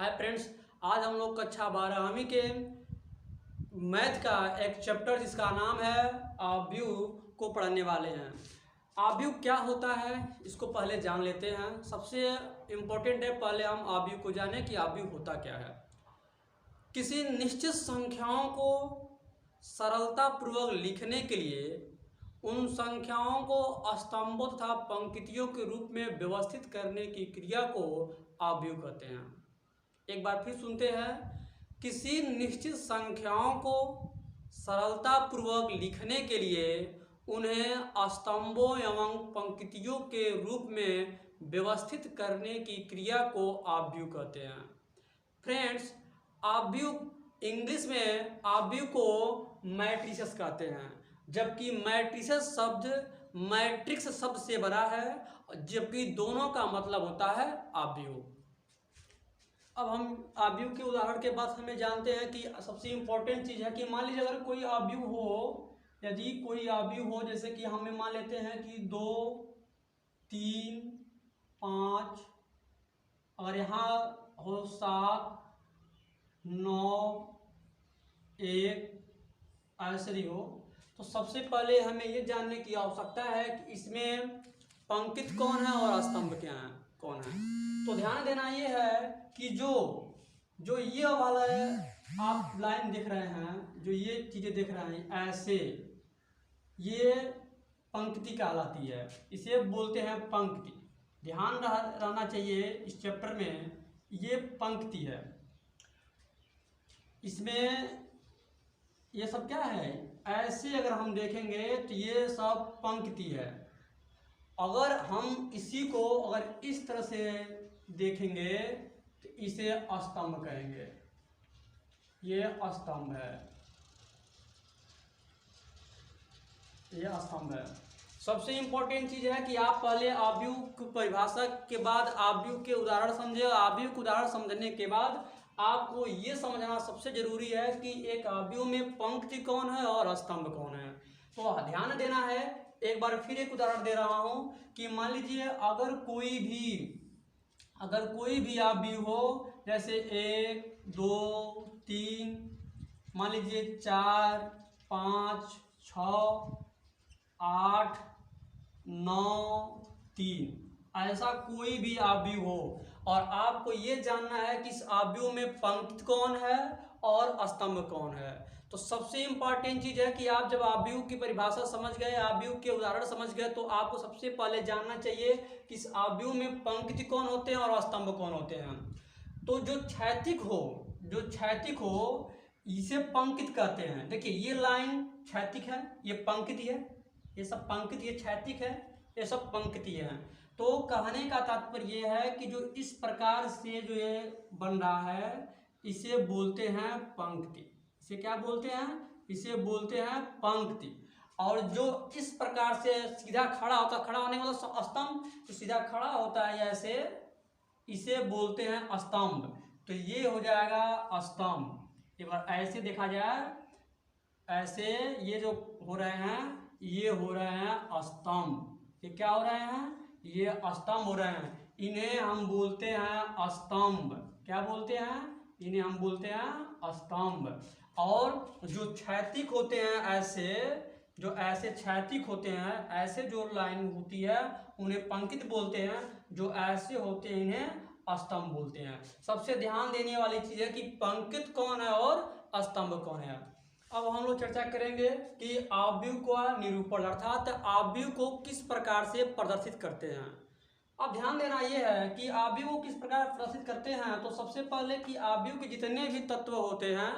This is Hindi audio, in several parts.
हाय फ्रेंड्स, आज हम लोग कक्षा 12वीं के मैथ का एक चैप्टर जिसका नाम है आव्यूह को पढ़ने वाले हैं। आव्यूह क्या होता है इसको पहले जान लेते हैं। सबसे इम्पोर्टेंट है पहले हम आव्यूह को जानें कि आव्यूह होता क्या है। किसी निश्चित संख्याओं को सरलतापूर्वक लिखने के लिए उन संख्याओं को स्तंभों तथा पंक्तियों के रूप में व्यवस्थित करने की क्रिया को आव्यूह कहते हैं। एक बार फिर सुनते हैं। किसी निश्चित संख्याओं को सरलतापूर्वक लिखने के लिए उन्हें स्तंभों एवं पंक्तियों के रूप में व्यवस्थित करने की क्रिया को आव्यूह कहते हैं। फ्रेंड्स, आव्यूह इंग्लिश में आव्यूह को मैट्रिसेस कहते हैं, जबकि मैट्रिसेस शब्द मैट्रिक्स शब्द से बना है, जबकि दोनों का मतलब होता है आव्यूह। अब हम आव्यूह के उदाहरण के बाद हमें जानते हैं कि सबसे इम्पोर्टेंट चीज़ है कि मान लीजिए अगर कोई आव्यूह हो, यदि कोई आव्यूह हो, जैसे कि हमें मान लेते हैं कि 2, 3, 5, अगर यहाँ हो 7, 9, 1 ऐसे ही हो, तो सबसे पहले हमें ये जानने की आवश्यकता है कि इसमें पंक्ति कौन है और स्तंभ क्या है, कौन है। तो ध्यान देना ये है कि जो ये वाला है, आप लाइन देख रहे हैं, जो ये चीज़ें देख रहे हैं ऐसे, ये पंक्ति कहलाती है, इसे बोलते हैं पंक्ति। ध्यान रहना चाहिए इस चैप्टर में, ये पंक्ति है। इसमें ये सब क्या है, ऐसे अगर हम देखेंगे तो ये सब पंक्ति है। अगर हम इसी को अगर इस तरह से देखेंगे तो इसे स्तंभ कहेंगे। ये स्तंभ है, ये स्तंभ है। सबसे इम्पोर्टेंट चीज़ है कि आप पहले आव्यूह की परिभाषा के बाद आव्यूह के उदाहरण समझे। आव्यूह के उदाहरण समझने के बाद आपको ये समझना सबसे जरूरी है कि एक आव्यूह में पंक्ति कौन है और स्तंभ कौन है। तो ध्यान देना है। एक बार फिर एक उदाहरण दे रहा हूँ कि मान लीजिए अगर कोई भी आव्यूह हो, जैसे 1, 2, 3, मान लीजिए 4, 5, 6, 8, 9, 3, ऐसा कोई भी आव्यूह हो और आपको ये जानना है कि इस आव्यूह में पंक्ति कौन है और स्तंभ कौन है। तो सबसे इम्पॉर्टेंट चीज़ है कि आप जब आव्यूह की परिभाषा समझ गए, आव्यूह के उदाहरण समझ गए, तो आपको सबसे पहले जानना चाहिए कि इस आव्यूह में पंक्ति कौन होते हैं और स्तंभ कौन होते हैं। तो जो क्षैतिक हो इसे पंक्ति कहते हैं। देखिए ये लाइन क्षैतिक है, ये पंक्ति है, ये सब पंक्ति, ये क्षैतिक है, ये सब पंक्ति है। तो कहने का तात्पर्य ये है कि जो इस प्रकार से जो ये बन रहा है इसे बोलते हैं पंक्ति। इसे क्या बोलते हैं? इसे बोलते हैं पंक्ति। और जो इस प्रकार से सीधा खड़ा होता, खड़ा होने का मतलब स्तंभ, तो सीधा खड़ा होता है ऐसे, इसे बोलते हैं स्तंभ। तो ये हो जाएगा स्तंभ। एक बार ऐसे देखा जाए, ऐसे ये जो हो रहे हैं ये हो रहे हैं स्तंभ। ये क्या हो रहे हैं? ये स्तंभ हो रहे हैं। इन्हें हम बोलते हैं स्तंभ। क्या बोलते हैं? इन्हें हम बोलते हैं स्तंभ। और जो क्षैतिक होते हैं ऐसे, जो ऐसे क्षैतिक होते हैं, ऐसे जो लाइन होती है उन्हें पंक्ति बोलते हैं, जो ऐसे होते हैं इन्हें स्तंभ बोलते हैं। सबसे ध्यान देने वाली चीज़ है कि पंक्ति कौन है और स्तंभ कौन है। अब हम लोग चर्चा करेंगे कि आव्यूह का निरूपण अर्थात आव्यूह को किस प्रकार से प्रदर्शित करते हैं। अब ध्यान देना यह है कि आव्यूह को किस प्रकार प्रदर्शित करते हैं। तो सबसे पहले कि आव्यूह के जितने भी तत्व होते हैं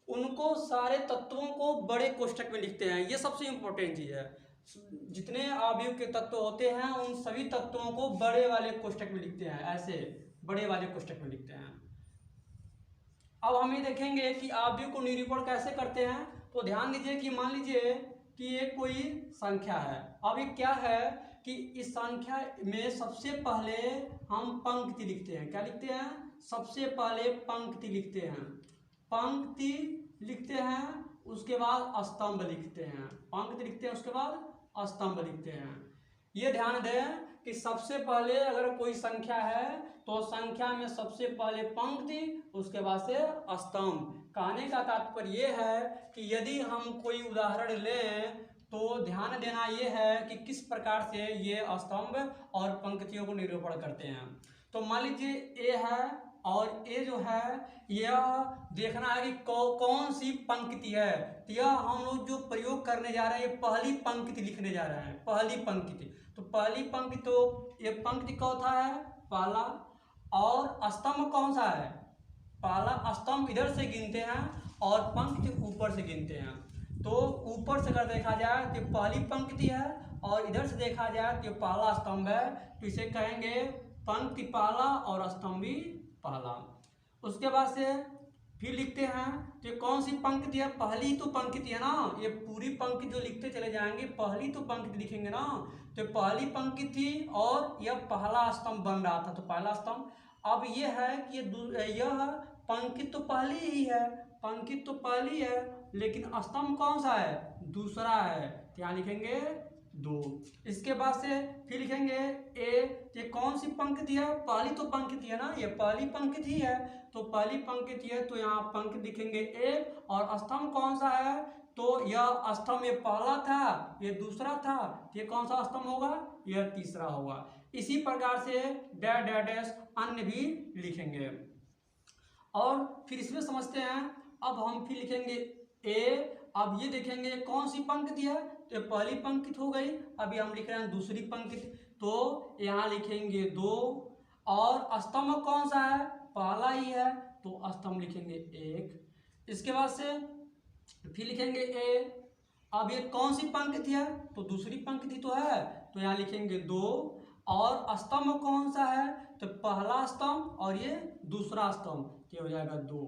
उनको, सारे तत्वों को बड़े कोष्ठक में लिखते हैं। ये सबसे इम्पोर्टेंट चीज़ है। जितने आव्यूह के तत्व होते हैं उन सभी तत्वों को बड़े वाले कोष्ठक में लिखते हैं, ऐसे बड़े वाले कोष्ठक में लिखते हैं। अब हम ये देखेंगे कि आव्यूह को निरूपण कैसे करते हैं। तो ध्यान दीजिए कि मान लीजिए कि ये कोई संख्या है। अब ये क्या है कि इस संख्या में सबसे पहले हम पंक्ति लिखते हैं। क्या लिखते हैं? सबसे पहले पंक्ति लिखते हैं। पंक्ति लिखते हैं, उसके बाद स्तंभ लिखते हैं। पंक्ति लिखते हैं, उसके बाद स्तंभ लिखते हैं। ये ध्यान दें कि सबसे पहले अगर कोई संख्या है तो संख्या में सबसे पहले पंक्ति, उसके बाद से स्तंभ। कहने का तात्पर्य ये है कि यदि हम कोई उदाहरण लें तो ध्यान देना ये है कि किस प्रकार से ये स्तंभ और पंक्तियों को निरूपण करते हैं। तो मान लीजिए ए है और ए जो है यह देखना है कि कौन सी पंक्ति है। तो यह हम लोग जो प्रयोग करने जा रहे हैं, ये पहली पंक्ति लिखने जा रहे हैं, पहली पंक्ति। तो पहली पंक्ति, तो ये पंक्ति कौन सा है? पहला। और स्तंभ कौन सा है? पहला स्तंभ इधर से गिनते हैं और पंक्ति ऊपर से गिनते हैं। तो ऊपर से अगर देखा जाए तो पहली पंक्ति है और इधर से देखा जाए तो पहला स्तंभ है। तो इसे कहेंगे पंक्ति पहला और स्तंभ भी पहला। उसके बाद से फिर लिखते हैं तो ये कौन सी पंक्ति है? पहली तो पंक्ति है ना, ये पूरी पंक्ति जो लिखते चले जाएंगे, पहली तो पंक्ति लिखेंगे ना। तो पहली पंक्ति थी और यह पहला स्तंभ बन रहा था, तो पहला स्तंभ। अब ये है कि यह पंक्ति तो पहली ही है, पंक्ति तो पहली है, लेकिन स्तंभ कौन सा है? दूसरा है। क्या लिखेंगे? 2। इसके बाद से फिर लिखेंगे ए, ये कौन सी पंक्ति है? पहली तो पंक्ति है ना, ये पहली पंक्ति है, तो पहली पंक्ति है तो यहाँ पंक्ति लिखेंगे ए। और स्तंभ कौन सा है? तो यह स्तंभ, ये पहला था, ये दूसरा था, ये कौन सा स्तंभ होगा? यह तीसरा होगा। इसी प्रकार से डैश डैश डैश अन्य भी लिखेंगे। और फिर इसमें समझते हैं। अब हम फिर लिखेंगे ए। अब ये देखेंगे कौन सी पंक्ति है? तो पहली पंक्ति हो गई। अभी हम लिख रहे हैं दूसरी पंक्ति, तो यहाँ लिखेंगे 2। और स्तंभ कौन सा है? पहला ही है, तो स्तंभ लिखेंगे 1। इसके बाद से फिर लिखेंगे ए। अब ये कौन सी पंक्ति है? तो दूसरी पंक्ति तो है, तो यहाँ लिखेंगे 2। और स्तंभ कौन सा है? तो पहला स्तंभ और ये दूसरा स्तंभ, ये हो जाएगा 2।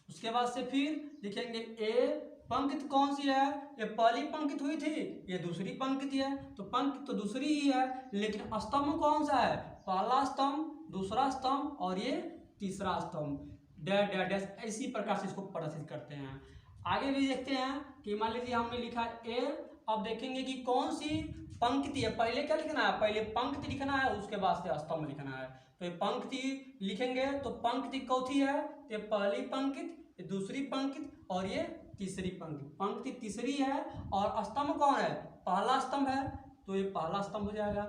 उसके बाद से फिर लिखेंगे ए। पंक्ति कौन सी है? ये पहली पंक्ति हुई थी, ये दूसरी पंक्ति है, तो पंक्ति तो दूसरी ही है, लेकिन स्तंभ कौन सा है? पहला स्तंभ, दूसरा स्तंभ और ये तीसरा स्तंभ। डैश डैश डैश इसी प्रकार से इसको प्रदर्शित करते हैं। आगे भी देखते हैं कि मान लीजिए हमने लिखा ए। अब देखेंगे कि कौन सी पंक्ति है। पहले क्या लिखना है? पहले पंक्ति लिखना है, उसके बाद से स्तंभ लिखना है। तो ये पंक्ति लिखेंगे तो पंक्ति कौथी है? तो पहली पंक्ति, ये दूसरी पंक्ति और ये तीसरी पंक्ति। पंक्ति तीसरी है और स्तंभ कौन है? पहला स्तंभ है, तो ये पहला स्तंभ हो जाएगा।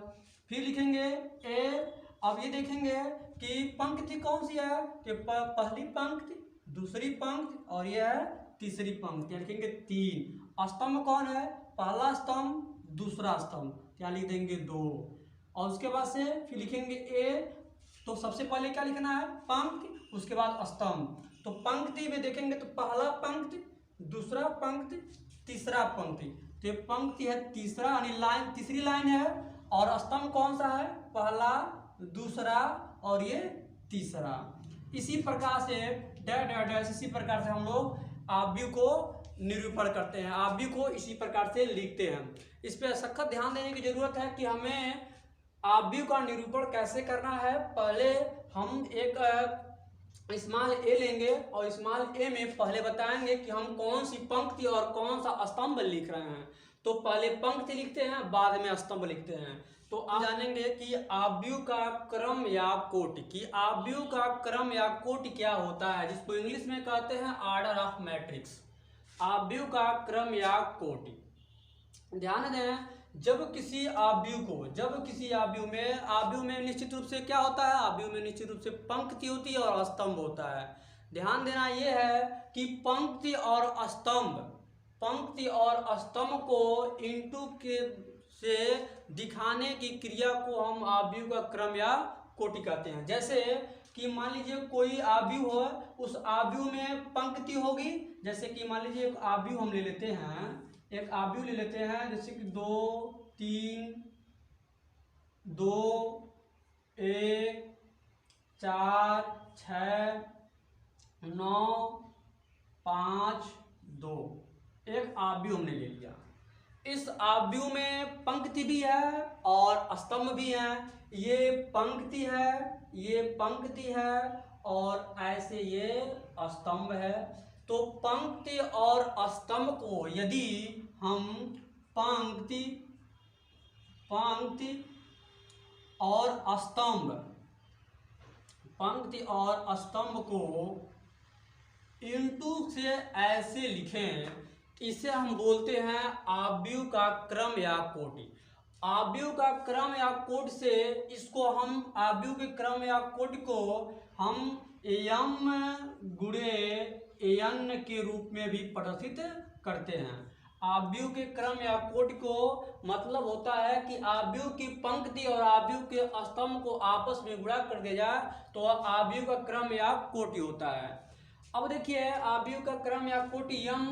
फिर लिखेंगे ए। अब ये देखेंगे कि पंक्ति कौन सी है? कि पहली पंक्ति, दूसरी पंक्ति और ये है तीसरी पंक्ति, लिखेंगे 3। स्तंभ कौन है? पहला स्तंभ, दूसरा स्तंभ, क्या लिख देंगे 2। और उसके बाद से फिर लिखेंगे ए। तो सबसे पहले क्या लिखना है? पंक्ति, उसके बाद स्तंभ। तो पंक्ति में देखेंगे तो पहला पंक्ति, दूसरा पंक्ति, तीसरा पंक्ति। तो ये पंक्ति है तीसरा, यानी लाइन, तीसरी लाइन है। और स्तंभ कौन सा है? पहला, दूसरा और ये तीसरा। इसी प्रकार से डैश डैश डैश, इसी प्रकार से हम लोग आव्यूह को निरूपण करते हैं, आव्यूह को इसी प्रकार से लिखते हैं। इस पर सख्त ध्यान देने की जरूरत है कि हमें आव्यूह का निरूपण कैसे करना है। पहले हम एक स्मॉल ए लेंगे और स्मॉल ए में पहले बताएंगे कि हम कौन सी पंक्ति और कौन सा स्तंभ लिख रहे हैं। तो पहले पंक्ति लिखते हैं, बाद में स्तंभ लिखते हैं। तो आप जानेंगे कि आव्यूह का क्रम या कोटि, कि आव्यूह का क्रम या कोटि क्या होता है, जिसको इंग्लिश में कहते हैं ऑर्डर ऑफ मैट्रिक्स। आव्यूह का क्रम या कोटि। ध्यान दें, जब किसी आव्यूह में निश्चित रूप से क्या होता है? आव्यूह में निश्चित रूप से पंक्ति होती है और स्तंभ होता है। ध्यान देना यह है कि पंक्ति और स्तंभ को इंटू के से दिखाने की क्रिया को हम आव्यूह का क्रम या कोटि कहते हैं। जैसे कि मान लीजिए कोई आव्यूह हो, उस आव्यूह में पंक्ति होगी। जैसे कि मान लीजिए एक आव्यूह हम ले लेते हैं, जैसे कि 2 3 2 1 4 6 9 5 2, एक आव्यूह हमने ले लिया। इस आव्यूह में पंक्ति भी है और स्तंभ भी है। ये पंक्ति है और ऐसे ये स्तंभ है। तो पंक्ति और स्तंभ को यदि हम पंक्ति और स्तंभ पंक्ति और स्तंभ को इंटू से ऐसे लिखें, इसे हम बोलते हैं आव्यूह का क्रम या कोटि। आव्यूह का क्रम या कोटि से इसको हम आव्यूह के क्रम या कोटि को हम एम गुणे एन के रूप में भी प्रदर्शित करते हैं। आव्यूह के क्रम या कोटि को मतलब होता है कि आव्यूह की पंक्ति और आव्यूह के स्तंभ को आपस में गुणा कर दिया जाए तो आव्यूह का क्रम या कोटि होता है। अब देखिए आव्यूह का क्रम या कोटि m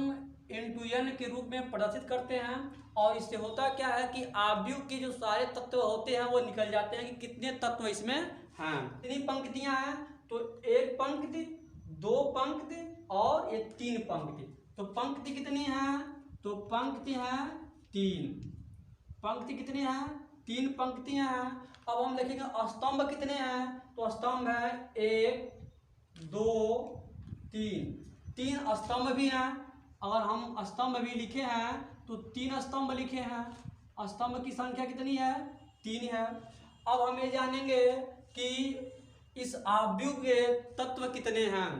इंटू n के रूप में प्रदर्शित करते हैं और इससे होता क्या है कि आव्यूह के जो सारे तत्व होते हैं वो निकल जाते हैं कि कितने तत्व इसमें हैं। कितनी पंक्तियां हैं तो एक पंक्ति, दो पंक्ति और ये तीन पंक्ति। तो पंक्ति कितनी है तो पंक्ति है तीन। पंक्ति कितनी है तीन पंक्तियां हैं। अब हम देखेंगे स्तंभ कितने हैं तो स्तंभ है एक दो तीन। तीन स्तंभ भी हैं। अगर हम स्तंभ भी लिखे हैं तो तीन स्तंभ लिखे हैं। स्तंभ की संख्या कितनी है तीन है। अब हम ये जानेंगे कि इस आव्यूह के तत्व कितने हैं,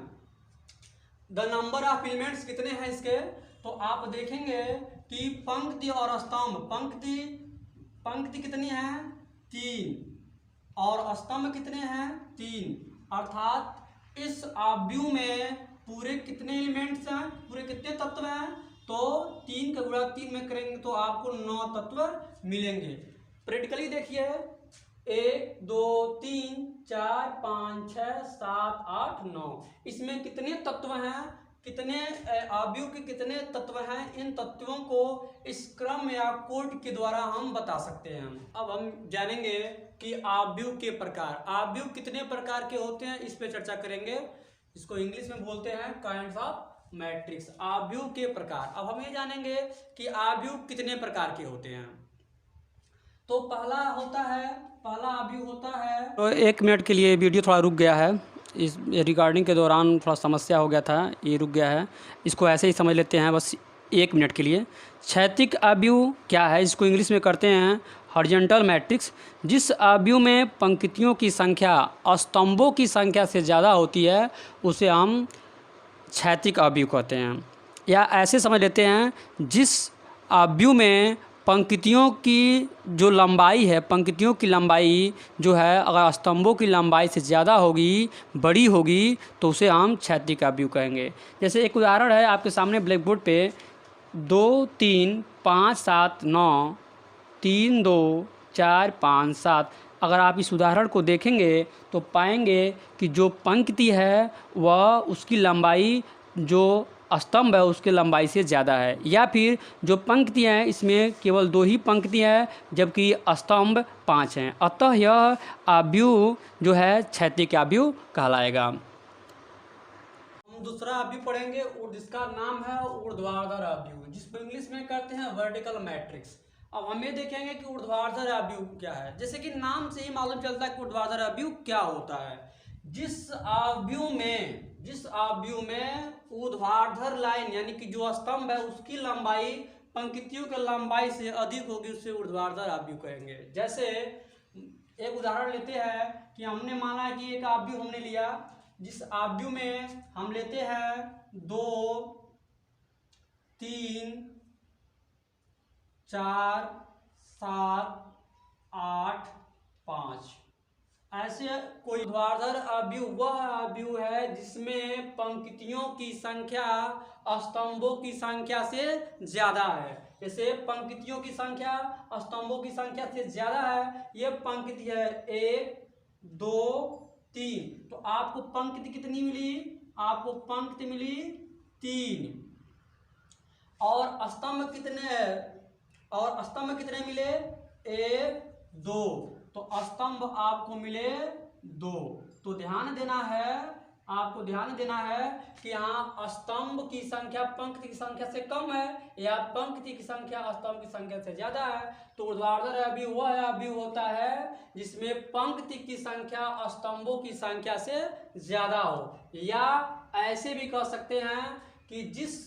द नंबर ऑफ एलिमेंट्स कितने हैं इसके। तो आप देखेंगे कि पंक्ति और स्तंभ, पंक्ति कितनी है तीन और स्तंभ कितने हैं तीन, अर्थात इस आव्यूह में पूरे कितने एलिमेंट्स हैं, पूरे कितने तत्व हैं तो तीन का गुणा तीन में करेंगे तो आपको 9 तत्व मिलेंगे। प्रैक्टिकली देखिए 1 2 3 4 5 6 7 8 9 इसमें कितने तत्व हैं, कितने आव्यूह के कितने तत्व हैं, इन तत्वों को इस क्रम या कोटि के द्वारा हम बता सकते हैं। अब हम जानेंगे कि आव्यूह के प्रकार, आव्यूह कितने प्रकार के होते हैं इस पे चर्चा करेंगे। इसको इंग्लिश में बोलते हैं काइंड्स ऑफ मैट्रिक्स, आव्यूह के प्रकार। अब हम ये जानेंगे कि आव्यूह कितने प्रकार के होते हैं। तो पहला आव्यूह होता है। तो 1 मिनट के लिए वीडियो थोड़ा रुक गया है, इस रिकॉर्डिंग के दौरान थोड़ा समस्या हो गया था, ये रुक गया है। इसको ऐसे ही समझ लेते हैं बस 1 मिनट के लिए। क्षैतिज आव्यूह क्या है, इसको इंग्लिश में करते हैं हॉरिजॉन्टल मैट्रिक्स। जिस आव्यूह में पंक्तियों की संख्या स्तंभों की संख्या से ज़्यादा होती है उसे हम क्षैतिज आव्यूह कहते हैं। या ऐसे समझ लेते हैं जिस आव्यूह में पंक्तियों की जो लंबाई है, पंक्तियों की लंबाई जो है अगर स्तंभों की लंबाई से ज़्यादा होगी, बड़ी होगी तो उसे हम क्षैतिज आव्यूह कहेंगे। जैसे एक उदाहरण है आपके सामने ब्लैक बोर्ड पे 2 3 5 7 9 3 2 4 5 7। अगर आप इस उदाहरण को देखेंगे तो पाएंगे कि जो पंक्ति है वह उसकी लंबाई जो स्तंभ है उसके लंबाई से ज़्यादा है, या फिर जो पंक्तियाँ हैं इसमें केवल 2 ही पंक्तियाँ हैं जबकि स्तंभ 5 हैं। अतः यह आव्यूह जो है क्षैतिज आव्यूह कहलाएगा। हम दूसरा आव्यूह पढ़ेंगे और जिसका नाम है ऊर्ध्वाधर आव्यूह, जिसको इंग्लिश में कहते हैं वर्टिकल मैट्रिक्स। अब हम ये देखेंगे कि ऊर्ध्वाधर आव्यूह क्या है। जैसे कि नाम से ही मालूम चलता है कि ऊर्ध्वाधर आव्यूह क्या होता है। जिस आव्यूह में ऊर्ध्वाधर लाइन यानी कि जो स्तंभ है उसकी लंबाई पंक्तियों की लंबाई से अधिक होगी उसे ऊर्ध्वाधर आव्यूह कहेंगे। जैसे एक उदाहरण लेते हैं कि हमने माना कि एक आव्यूह हमने लिया, जिस आव्यूह में हम लेते हैं 2 3 4 7 8 5। ऐसे कोई ऊर्ध्वाधर आव्यूह वह आव्यूह है जिसमें पंक्तियों की संख्या स्तंभों की संख्या से ज्यादा है। जैसे पंक्तियों की संख्या स्तंभों की संख्या से ज्यादा है, ये पंक्ति है 1 2 3। तो आपको पंक्ति कितनी मिली, आपको पंक्ति मिली 3 और स्तंभ कितने मिले 1 2। तो स्तंभ आपको मिले 2। तो आपको ध्यान देना है कि यहाँ स्तंभ की संख्या पंक्ति की संख्या से कम है या पंक्ति की संख्या स्तंभ की संख्या से ज्यादा है। तो ऊर्ध्वाधर आव्यूह वह आव्यूह होता है जिसमें पंक्ति की संख्या स्तंभों की संख्या से ज्यादा हो, या ऐसे भी कह सकते हैं कि जिस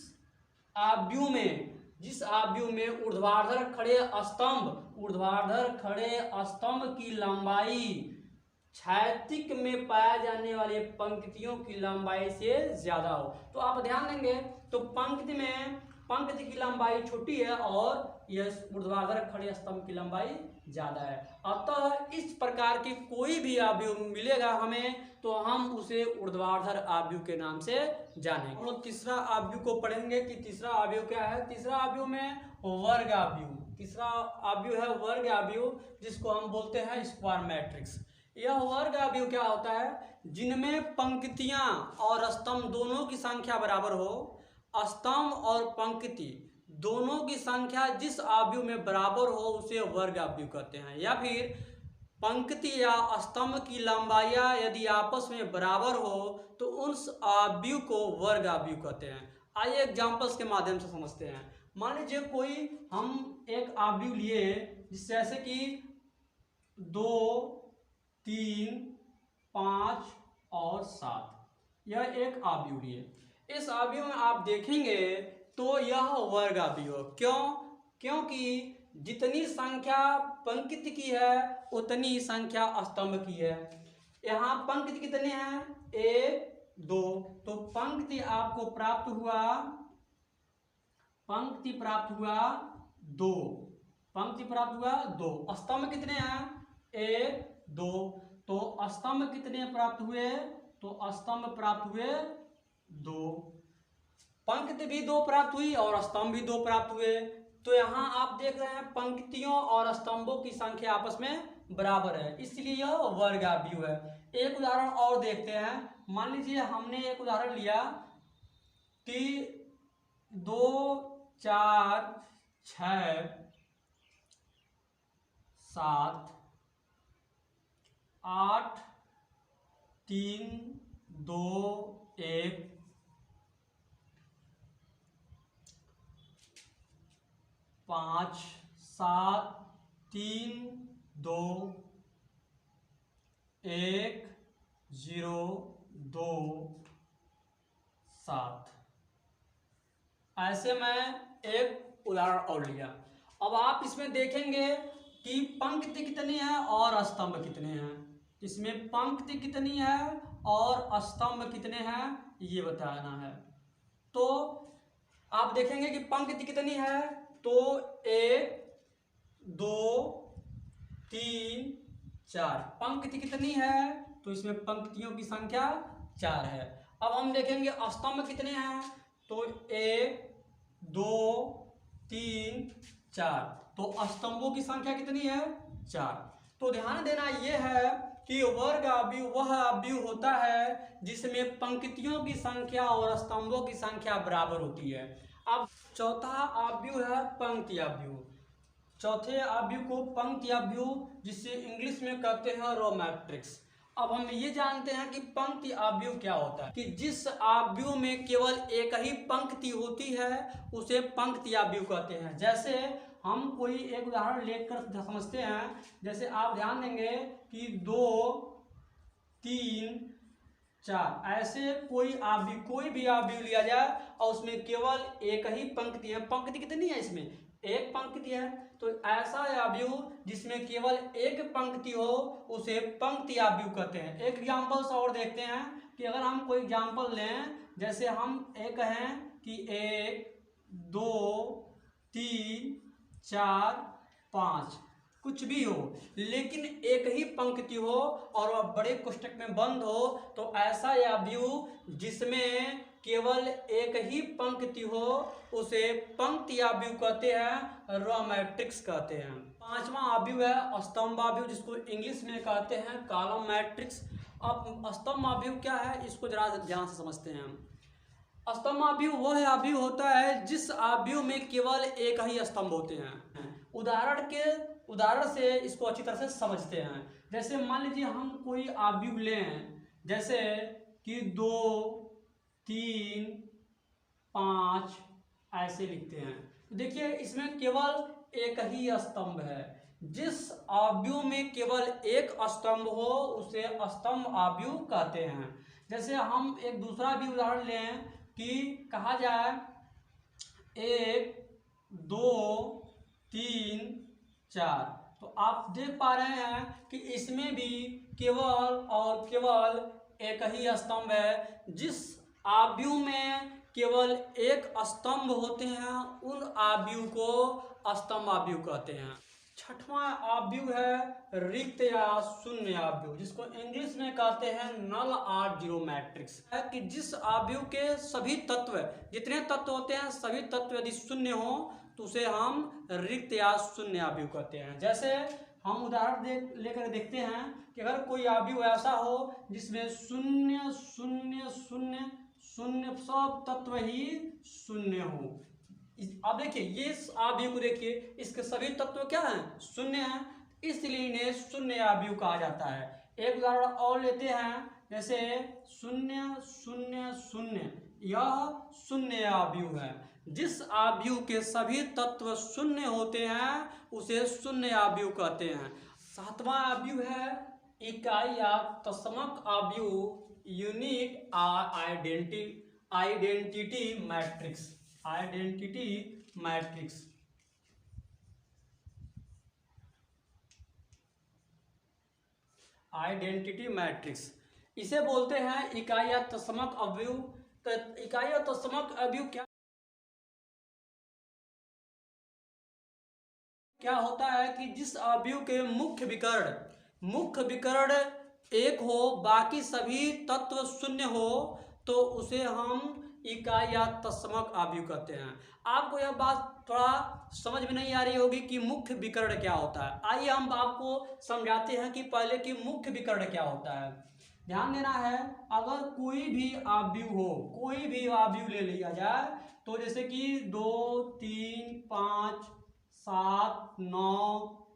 आव्यूह में ऊर्ध्वाधर खड़े स्तंभ की लंबाई क्षैतिक में पाया जाने वाले पंक्तियों की लंबाई से ज्यादा हो। तो आप ध्यान देंगे तो पंक्ति की लंबाई छोटी है और यह ऊर्ध्वाधर खड़े स्तंभ की लंबाई ज्यादा है। अतः इस प्रकार के कोई भी अवयव मिलेगा हमें तो हम उसे ऊर्ध्वाधर अवयव के नाम से जानेंगे। हम लोग तीसरा अवयव को पढ़ेंगे कि तीसरा अवयव क्या है। तीसरा अवयव में वर्ग अवयव, तीसरा अवयव है वर्ग अवयव, जिसको हम बोलते हैं स्क्वायर मैट्रिक्स। यह वर्ग अवयव क्या होता है, जिनमें पंक्तियां और स्तंभ दोनों की संख्या बराबर हो। स्तंभ और पंक्ति दोनों की संख्या जिस अवयव में बराबर हो उसे वर्ग अवयव कहते हैं। या फिर पंक्ति या स्तंभ की लंबाइयां यदि आपस में बराबर हो तो उस अवयव को वर्ग अवयव कहते हैं। आइए एग्जांपल्स के माध्यम से समझते हैं। मान लीजिए कोई हम एक अवयव लिए जैसे कि 2, 3, 5 और 7, यह एक अवयव लिए। इस अवयव में आप देखेंगे तो यह वर्ग अवयव। क्यों? क्योंकि जितनी संख्या पंक्ति की है उतनी संख्या स्तंभ की है। यहाँ पंक्ति कितने हैं, 1, 2, तो पंक्ति आपको प्राप्त हुआ, पंक्ति प्राप्त हुआ 2, पंक्ति प्राप्त हुआ 2। स्तंभ कितने हैं, 1, 2, तो स्तंभ कितने प्राप्त हुए, तो स्तंभ प्राप्त हुए 2। पंक्ति भी 2 प्राप्त हुई और स्तंभ भी 2 प्राप्त हुए। तो यहाँ आप देख रहे हैं पंक्तियों और स्तंभों की संख्या आपस में बराबर है, इसलिए यह वर्ग अवयव है। एक उदाहरण और देखते हैं। मान लीजिए हमने एक उदाहरण लिया कि 2, 4, 6, 7, 8, 3, 2, 1, 5, 7, 3, 2, 1, 0, 2, 7। ऐसे मैं एक उदाहरण और लिया। अब आप इसमें देखेंगे कि पंक्ति कितनी है और स्तंभ कितने हैं। इसमें पंक्ति कितनी है और स्तंभ कितने हैं ये बताना है। तो आप देखेंगे कि पंक्ति कितनी है, तो 1, 2, 3, 4। पंक्ति कितनी है, तो इसमें पंक्तियों की संख्या 4 है। अब हम देखेंगे स्तंभ कितने हैं, तो 1, 2, 3, 4, तो स्तंभों की संख्या कितनी है, 4। तो ध्यान देना यह है कि वर्ग अवयव वह अवयव होता है जिसमें पंक्तियों की संख्या और स्तंभों की संख्या बराबर होती है। अब चौथा अवयव है पंक्ति अवयव। चौथे अवयव को पंक्ति अवयव, जिसे इंग्लिश में कहते हैं रो मैट्रिक्स। अब हम ये जानते हैं कि पंक्ति अवयव क्या होता है, कि जिस अवयव में केवल एक ही पंक्ति होती है उसे पंक्ति अवयव कहते हैं। जैसे हम कोई एक उदाहरण लेकर समझते हैं। जैसे आप ध्यान देंगे कि 2, 3, 4 ऐसे कोई भी अवयव लिया जाए और उसमें केवल एक ही पंक्ति है। पंक्ति कितनी है, इसमें एक पंक्ति है। तो ऐसा अवयव जिसमें केवल एक पंक्ति हो उसे पंक्ति अवयव कहते हैं। एक एग्जाम्पल्स और देखते हैं कि अगर हम कोई एग्जाम्पल लें, जैसे हम एक कहें कि 1, 2, 3, 4, 5 कुछ भी हो, लेकिन एक ही पंक्ति हो और वह बड़े कोष्टक में बंद हो, तो ऐसा अवयव जिसमें केवल एक ही पंक्ति हो उसे पंक्ति अवयव कहते हैं, रो मैट्रिक्स कहते हैं। पांचवा अवयव है स्तंभ अवयव, जिसको इंग्लिश में कहते हैं कॉलम मैट्रिक्स। अब स्तंभ अवयव क्या है, इसको जरा ध्यान से समझते हैं हम। स्तंभ अवयव वह अवयव होता है जिस अवयव में केवल एक ही स्तंभ होते हैं। उदाहरण से इसको अच्छी तरह से समझते हैं। जैसे मान लीजिए हम कोई अवयव लें, जैसे कि 2, 3, 5 ऐसे लिखते हैं। देखिए इसमें केवल एक ही स्तंभ है। जिस अवयव में केवल एक स्तंभ हो उसे स्तंभ अवयव कहते हैं। जैसे हम एक दूसरा भी उदाहरण लें कि कहा जाए 1, 2, 3, 4, तो आप देख पा रहे हैं कि इसमें भी केवल और केवल एक ही स्तंभ है। जिस आव्यूह में केवल एक स्तंभ होते हैं उन आव्यूह को स्तंभ आव्यूह कहते हैं। छठवां आव्यूह है रिक्त या शून्य आव्यूह, जिसको इंग्लिश में कहते हैं नल और जीरो मैट्रिक्स। है कि जिस आव्यूह के सभी तत्व, जितने तत्व होते हैं सभी तत्व यदि शून्य हो तो उसे हम रिक्त या शून्य आव्यूह कहते हैं। जैसे हम उदाहरण लेकर देखते हैं कि अगर कोई आव्यूह ऐसा हो जिसमें शून्य शून्य शून्य शून्य सब तत्व ही शून्य हो। अब देखिए ये आव्यूह को देखिए, इसके सभी तत्व क्या हैं? शून्य हैं, इसलिए इन्हें शून्य आव्यूह कहा जाता है। एक उदाहरण और लेते हैं, जैसे शून्य शून्य शून्य, यह शून्य आव्यूह है। जिस आव्यूह के सभी तत्व शून्य होते हैं उसे शून्य आव्यूह कहते हैं। सातवां आव्यूह है इकाई या तत्समक आव्यूह, unit identity matrix. Identity matrix, identity matrix इसे बोलते हैं इकाई या तत्समक आव्यूह। तो इकाई या तत्समक आव्यूह क्या होता है कि जिस आव्यूह के मुख्य विकर्ण एक हो, बाकी सभी तत्व शून्य हो, तो उसे हम इकाई या तत्समक आव्यूह कहते हैं। आपको यह बात थोड़ा समझ में नहीं आ रही होगी कि मुख्य विकर्ण क्या होता है। आइए हम आपको समझाते हैं कि पहले कि मुख्य विकर्ण क्या होता है। ध्यान देना है, अगर कोई भी आव्यूह हो, कोई भी आव्यूह ले लिया जाए, तो जैसे कि 2 3 5 7 9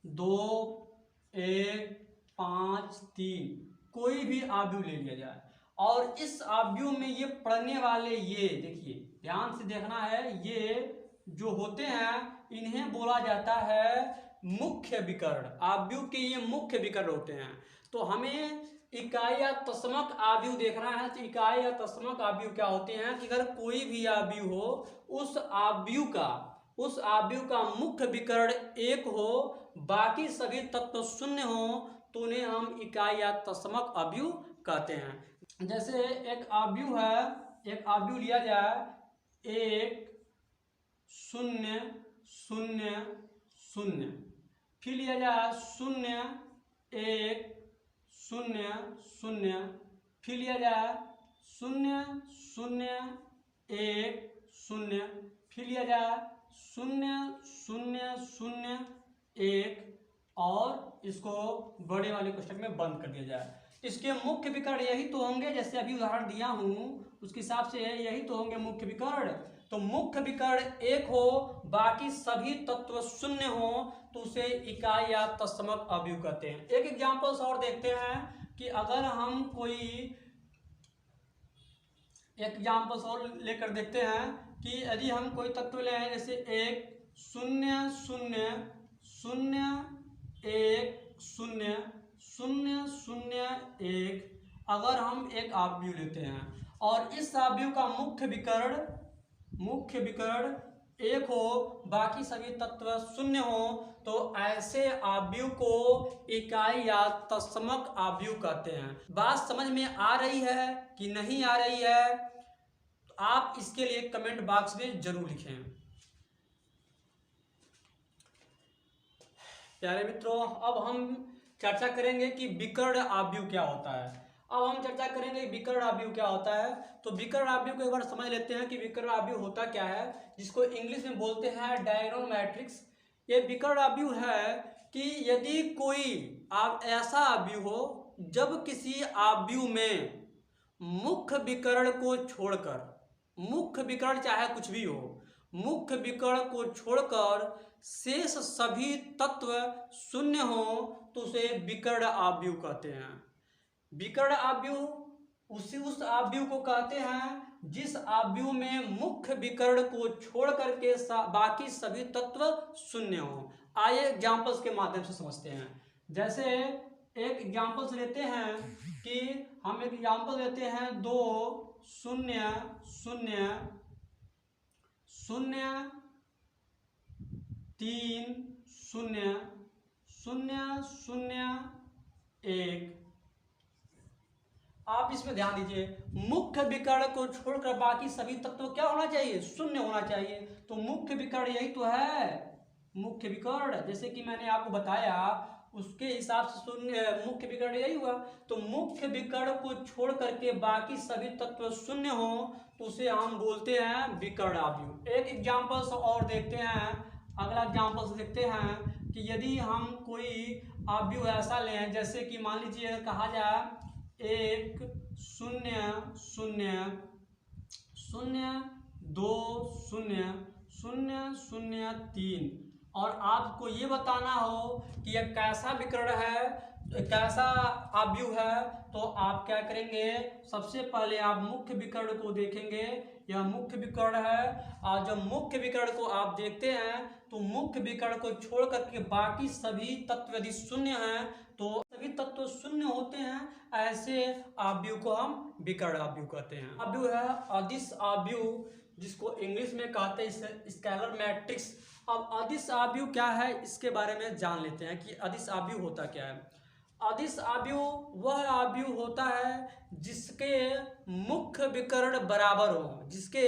2 1 5 3 कोई भी आव्यूह ले लिया जाए और इस आव्यूह में ये पढ़ने वाले, ये देखिए ध्यान से देखना है, ये जो होते हैं इन्हें बोला जाता है मुख्य विकर्ण। आव्यूह के ये मुख्य विकर्ण होते हैं। तो हमें इकाई या तत्समक आव्यूह देखना है। तो इकाई या तत्समक आव्यूह क्या होते हैं कि अगर कोई भी आव्यूह हो, उस आव्यूह का मुख्य विकर्ण एक हो, बाकी सभी तत्व शून्य हो, तो उन्हें हम इकाई या तत्समक आव्यूह कहते हैं। जैसे एक आव्यूह है, एक आव्यूह लिया जाए 1 0 0 0, फिर लिया जाए 0 1 0 0, फिर लिया जाए 0 0 1 0, फिर लिया जाए 0 0 0 1 और इसको बड़े वाले कोष्ठक में बंद कर दिया जाए। इसके मुख्य विकर्ण यही तो होंगे, जैसे अभी उदाहरण दिया हूं उसके हिसाब से यही तो होंगे मुख्य विकर्ण। तो मुख्य विकर्ण एक हो, बाकी सभी तत्व शून्य हो, तो उसे इकाई या तत्समक आव्यूह कहते हैं। एक एग्जांपल्स और देखते हैं कि अगर हम कोई एग्जांपल्स और लेकर देखते हैं कि यदि हम कोई तत्व ले हैं, जैसे 1 0 0 0 1 0 0 0 1, अगर हम एक आव्यूह लेते हैं और इस आव्यूह का मुख्य विकर्ण एक हो, बाकी सभी तत्व शून्य हो, तो ऐसे आव्यूह को इकाई या तत्समक आव्यूह कहते हैं। बात समझ में आ रही है कि नहीं आ रही है? तो आप इसके लिए कमेंट बॉक्स में जरूर लिखें। प्यारे मित्रों, अब हम चर्चा करेंगे कि विकर्ण आव्यूह क्या होता है। अब हम चर्चा करेंगे विकर्ण आव्यूह क्या होता है। तो विकर्ण आव्यूह को एक बार समझ लेते हैं कि विकर्ण आव्यूह होता क्या है, जिसको इंग्लिश में बोलते हैं डायगोनल मैट्रिक्स। ये विकर्ण आव्यूह है कि यदि कोई ऐसा आव्यूह हो जब किसी आव्यूह में मुख्य विकर्ण को छोड़कर, मुख्य विकर्ण चाहे कुछ भी हो, मुख्य विकर्ण को छोड़कर शेष सभी तत्व शून्य हो, तो उसे विकर्ण आव्यूह कहते हैं। विकर्ण आव्यूह उस आव्यूह को कहते हैं जिस आव्यूह में मुख्य विकर्ण को छोड़ करके बाकी सभी तत्व शून्य हो। आइए एग्जांपल्स के माध्यम से समझते हैं। जैसे एक एग्जांपल्स लेते हैं कि हम एक एग्जांपल लेते हैं 2 0 0 0 3 0 0 0 एक। आप इसमें ध्यान दीजिए, मुख्य विकर्ण को छोड़कर बाकी सभी तत्व क्या होना चाहिए? शून्य होना चाहिए। तो मुख्य विकर्ण यही तो है, मुख्य विकर्ण। जैसे कि मैंने आपको बताया उसके हिसाब से शून्य, मुख्य विकर्ण यही हुआ। तो मुख्य विकर्ण को छोड़ करके बाकी सभी तत्व शून्य हो तो उसे हम बोलते हैं विकर्ण आव्यूह। एक एग्जाम्पल्स और देखते हैं, अगला एग्जाम्पल्स देखते हैं कि यदि हम कोई आव्यूह ऐसा लें, जैसे कि मान लीजिए कहा जाए 1 0 0 0 2 0 0 0 3, और आपको ये बताना हो कि यह कैसा विकर्ण है, कैसा आव्यूह है, तो आप क्या करेंगे? सबसे पहले आप मुख्य विकर्ण को देखेंगे, यह मुख्य विकर्ण है। और जब मुख्य विकर्ण को आप देखते हैं तो मुख्य विकर्ण को छोड़ करके बाकी सभी तत्व यदि शून्य हैं तो सभी तत्व शून्य होते हैं, ऐसे आव्यूह को हम विकर्ण आव्यूह कहते हैं। आव्यूह है अदिश आव्यूह, जिसको इंग्लिश में कहते हैं स्केलर मैट्रिक्स। अब अदिश आव्यूह क्या है इसके बारे में जान लेते हैं कि अदिश आव्यूह होता क्या है। अदिश आव्यूह वह आव्यूह होता है जिसके मुख्य विकर्ण बराबर हो, जिसके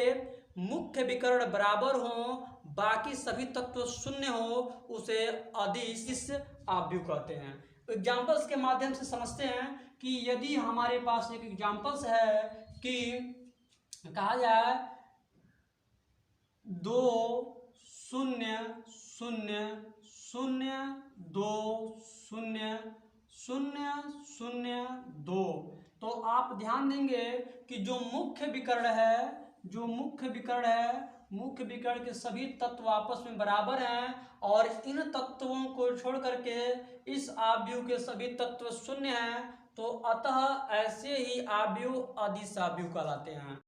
मुख्य विकर्ण बराबर हो, बाकी सभी तत्व शून्य हो, उसे अदिश आव्यूह कहते हैं। एग्जाम्पल्स के माध्यम से समझते हैं कि यदि हमारे पास एक एग्जाम्पल्स है कि कहा जाए 2 0 0 0 2 0 0 0 2, तो आप ध्यान देंगे कि जो मुख्य विकर्ण है, जो मुख्य विकर्ण है, मुख्य विकर्ण के सभी तत्व आपस में बराबर हैं और इन तत्वों को छोड़ करके इस आव्यूह के सभी तत्व शून्य हैं, तो अतः ऐसे ही आव्यूह अदिश आव्यूह कहलाते हैं।